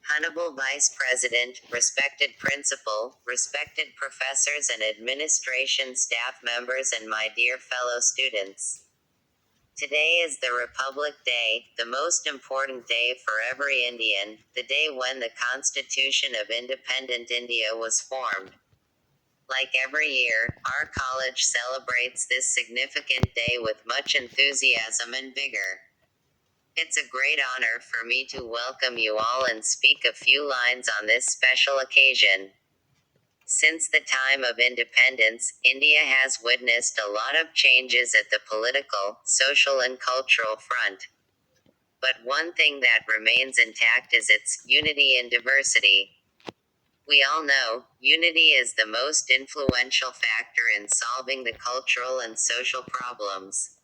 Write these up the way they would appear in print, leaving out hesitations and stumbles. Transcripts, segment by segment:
Hon'ble Vice President, respected Principal, respected professors and administration staff members and my dear fellow students. Today is the Republic Day, the most important day for every Indian, the day when the Constitution of Independent India was formed. Like every year, our college celebrates this significant day with much enthusiasm and vigor. It's a great honor for me to welcome you all and speak a few lines on this special occasion. Since the time of independence, India has witnessed a lot of changes at the political, social and cultural front. But one thing that remains intact is its unity in diversity. We all know, unity is the most influential factor in solving the cultural and social problems.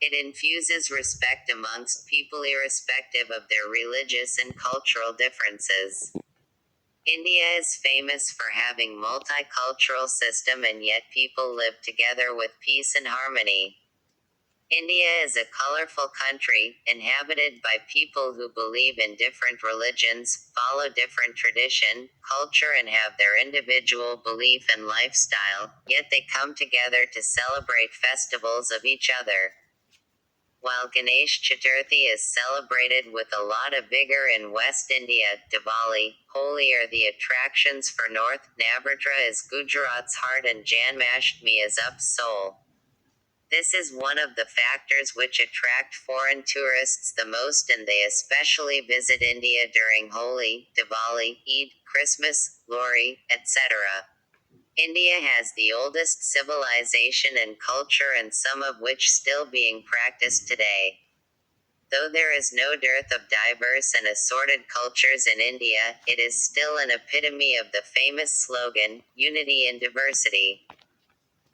It infuses respect amongst people irrespective of their religious and cultural differences. India is famous for having multicultural system and yet people live together with peace and harmony. India is a colorful country, inhabited by people who believe in different religions, follow different tradition, culture and have their individual belief and lifestyle, yet they come together to celebrate festivals of each other. While Ganesh Chaturthi is celebrated with a lot of vigor in West India, Diwali, Holi are the attractions for North, Navratri is Gujarat's heart and Janmashtami is Up's soul. This is one of the factors which attract foreign tourists the most and they especially visit India during Holi, Diwali, Eid, Christmas, Lohri, etc. India has the oldest civilization and culture and some of which still being practiced today. Though there is no dearth of diverse and assorted cultures in India, it is still an epitome of the famous slogan, unity in diversity.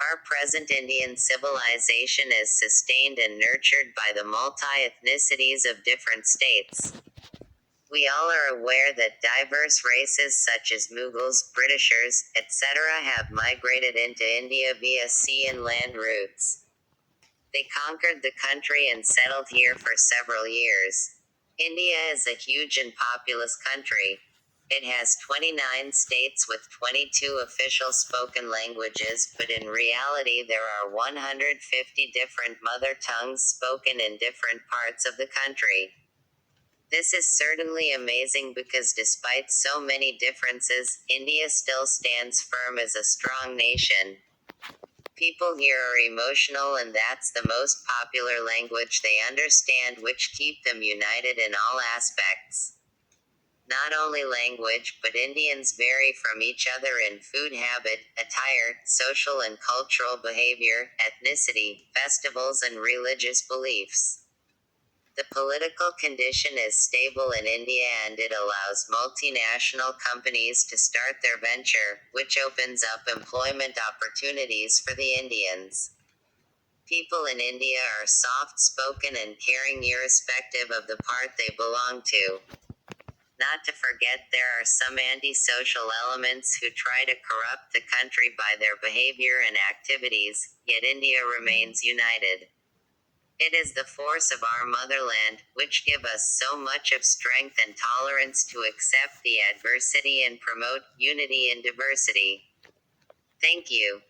Our present Indian civilization is sustained and nurtured by the multi-ethnicities of different states. We all are aware that diverse races such as Mughals, Britishers, etc. have migrated into India via sea and land routes. They conquered the country and settled here for several years. India is a huge and populous country. It has 29 states with 22 official spoken languages, but in reality there are 150 different mother tongues spoken in different parts of the country. This is certainly amazing because despite so many differences, India still stands firm as a strong nation. People here are emotional and that's the most popular language they understand which keep them united in all aspects. Not only language, but Indians vary from each other in food habit, attire, social and cultural behavior, ethnicity, festivals and religious beliefs. The political condition is stable in India and it allows multinational companies to start their venture, which opens up employment opportunities for the Indians. People in India are soft-spoken and caring irrespective of the part they belong to. Not to forget there are some anti-social elements who try to corrupt the country by their behavior and activities, yet India remains united. It is the force of our motherland, which give us so much of strength and tolerance to accept the adversity and promote unity in diversity. Thank you.